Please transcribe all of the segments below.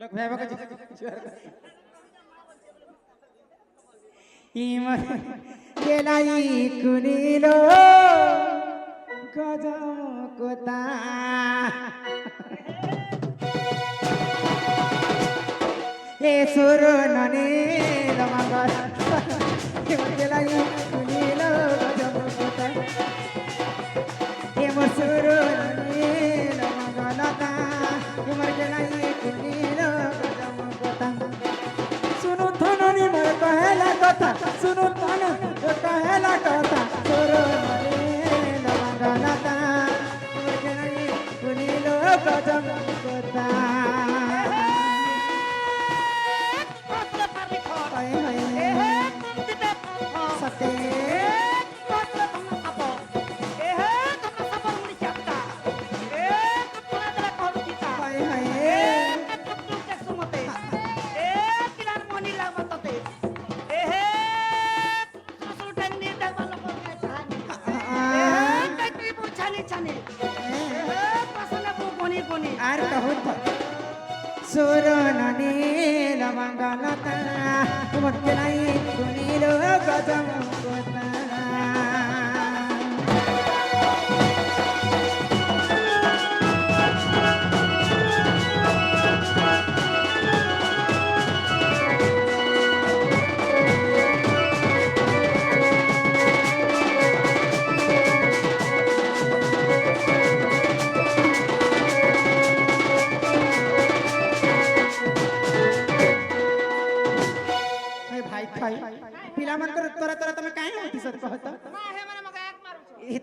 लोग भाई को इमर केलाई कुनीलो गजम कोता ए सुरो नने लमगर इमर केलाई कुनीलो गजम कोता इमर सुरो नने लमगर लता इमर केलाई कुनीलो गजम कोता सुनो थननी मर कहला कथा सुनो थन कहला कथा सुरो नने लमगर लता इमर केलाई कुनीलो गजम कोता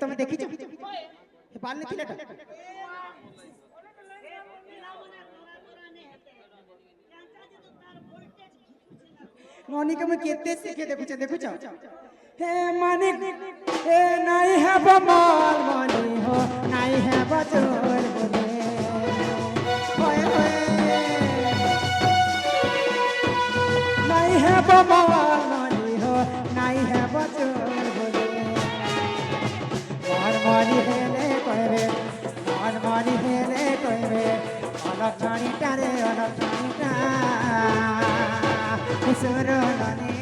તમે દેખી છો એ બાલ નથી લેતા नॉनी के मैं केते सीखे देखो छ हे मानिक हे नहीं है बमाल मानी हो नहीं है बचोर बोले होए होए नहीं है बमाल मानी हो नहीं है बचोर बोले मानी हेले कहबे मानी हेले कहबे अलग जानी तारे अलग जानी ता सुरो नने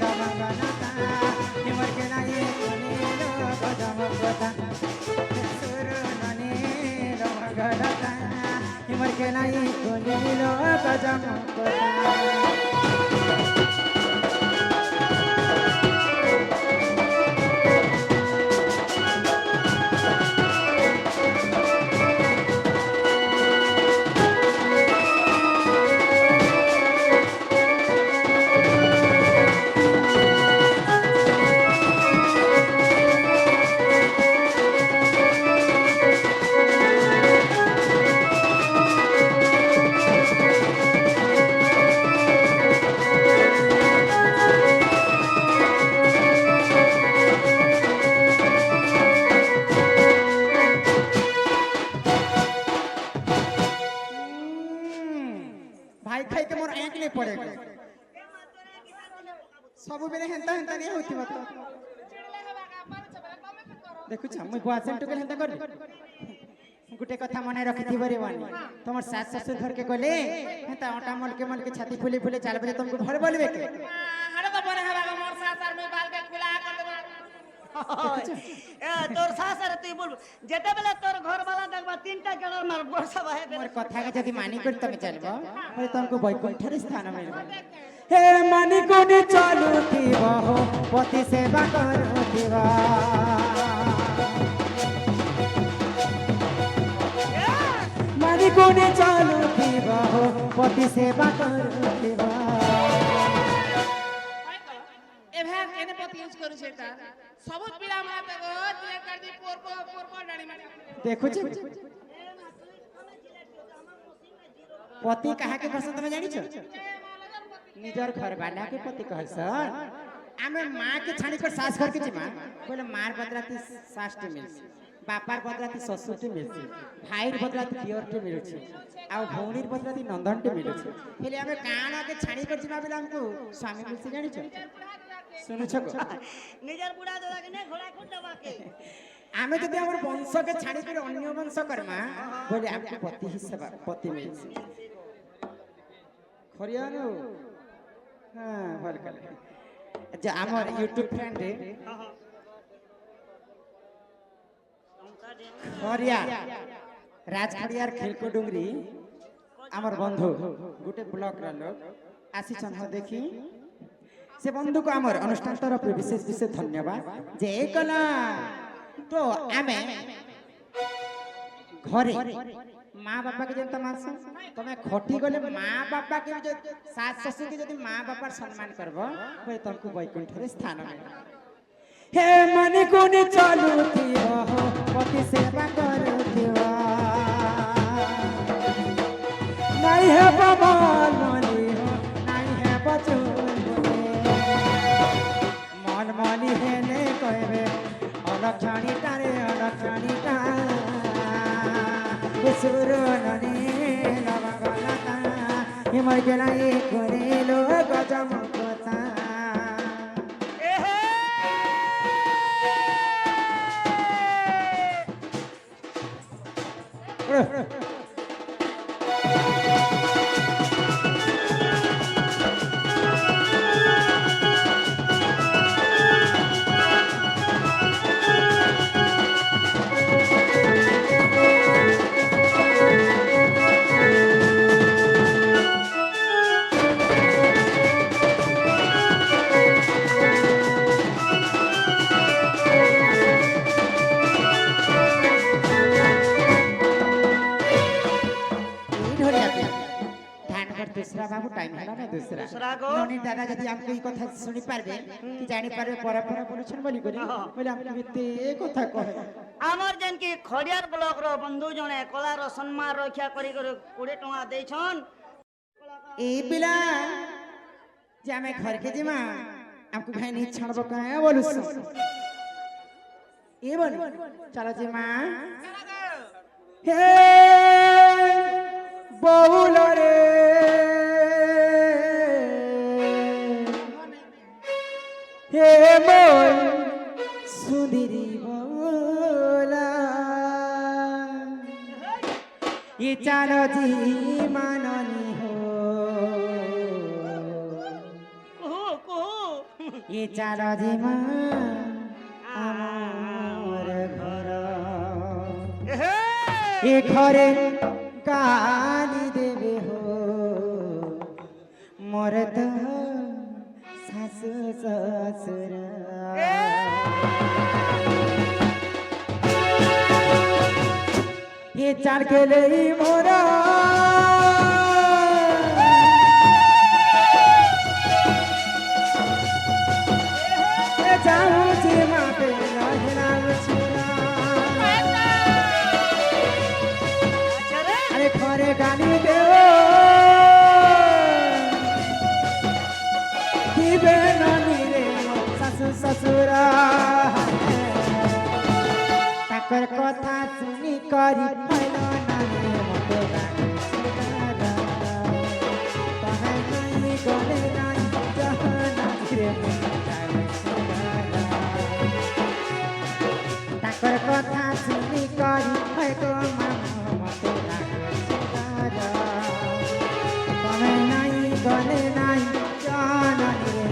लमगनता इमर के नाये नने लो गजम गोता सुरो नने लमगनता इमर के नाये नने लो गजम गोता सब बेले हेंता हेंता नहीं होती बात देखु छ मुई बुआसेन टुके हेंता कर गुटे कथा मने रखिथि बरे बानी तमर सास ससुर घर के गले हेंता आटा मन के छाती फुले फुले चाल बजे तुमको भर बोलबे के हरे तो बने हवा मोर सास आर में बाल के खुला कर देबे ए तोर सास आर तू बोल जेते बेले तोर घर वाला देखबा तीनटा गणर मार बरसा बहे मोर कथा के जदी मानी कर तमे चलबो और तुमको बैकुंठ रे स्थान मिलबो हे मानी कोनी चालू थी हो पति सेवा करू बा मानी कोनी चालू थी हो पति सेवा करू बा ए भाग एने पति यूज करू सेटा सब पीड़ा माते गो दिले कर दी पोर डाड़ी में देखु छ पति कहा के पसंद में जानी छ निजर घर वाला के पति कहसन आमे मां के छाणी कर सास घर के जिमा बोले मार बदलाती सास टे मिलसी बापार बदलाती ससुर टे मिलसी भाईर बदलाती दियर टे मिलसी आ भौणीर बदलाती नंदन टे मिलसी हेले आमे काना के छाणी कर जिमा बेला हमको स्वामी मिलसी जानी छ सुनु छ निजर बुढ़ा दादा के ने घोड़ा खुद दबा के आमे जदि हमर वंश के छाणी कर अन्य वंश करमा बोले हमको पति हिस्सा पति मिलसी খরিয়ানো হ্যাঁ ভাল কালে যে আমার ইউটিউব ফ্রেন্ডে খরিয়া রাজ খরিয়ার খেলকো ডুঙ্গরি আমার বন্ধু গোটে ব্লক র লোক আসিছন দেখি से बंधु को आमर अनुष्ठान तरफ विशेष विशेष धन्यवाद जे कला तो आमे घरे माँ बापा के जनता मानस तमे खटी गले माँ बापा के जो सास ससुर के यदि माँ बापा सम्मान करबो तो तुमको वैकुंठ रे स्थान मिले हे मन कोने चालू थियो पति सेवा करथिवा नहीं है बमन मनी हो नहीं है बचू मनी हेने कहबे अलक्षणीटा रे अलक्षणीटा सुरननी लवगलता हिमर गेलाई करे लो गजमुखता दूसरा बाबू टाइम है ना दूसरा नोनी दादा जदी हमको ई कथा सुनि पारबे कि जानि पारबे परपर बोलछन बोली करी बोले हम केते ए कथा कहे हमर जन की खड़ियार ब्लॉक रो बंधु जने कला रो सम्मान रक्षा करी 20 टका देछन ए पिला जे हमें घर के जिमा हमको भाई नहीं छड़बो काहे बोलुस ए बोल चलो जी मां हे बहुल रे हे मोर सुंदरी बोला ये चारो जी माननी हो ये चारो जी आमार घर ये घरे गाली देवे हो मोर तो सासु ससुर ये चार के ले मोरा जाऊं जी माँ पे लहरा छुरा अरे खरे गाली देवो दिबे ननी रे सासु ससुरा ताकर कथा सुनी करी फैलो ननी मतो गाली छुरा तहाई नहीं गले नहीं जहना रे ताकर कथा सुनी करी फैलो मतो तमे नहीं गले नहीं जाना रे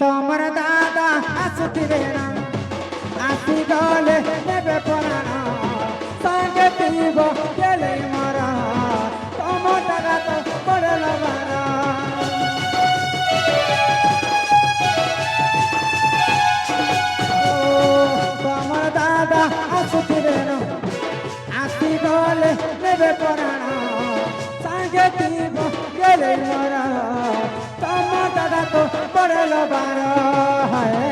तमर दादा आसुतिरे ना आसी गले नेबे पराना संगे पीबो गेले मरा तम दादा तो पड़ल बारा तमर दादा आसुतिरे ना आसी गले नेबे पराना संगे पीबो गेले मरा तम दादा तो बड़े लबार है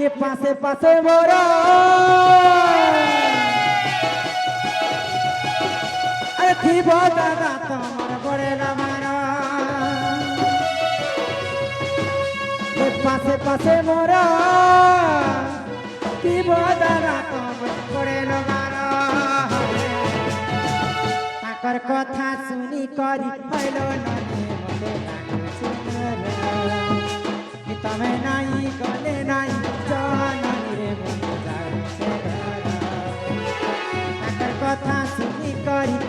ये पासे पासे मोरा अरे थी वो दादा तुम्हारे बड़े लबार ये पासे पासे मोरा थी वो दादा तुम्हारे बड़े लबार ताकर कथा सुनी करी हैलो नदी मते कि तमे नाही गले नाही जाननी रे मुझे ताकर कथा सुनी करी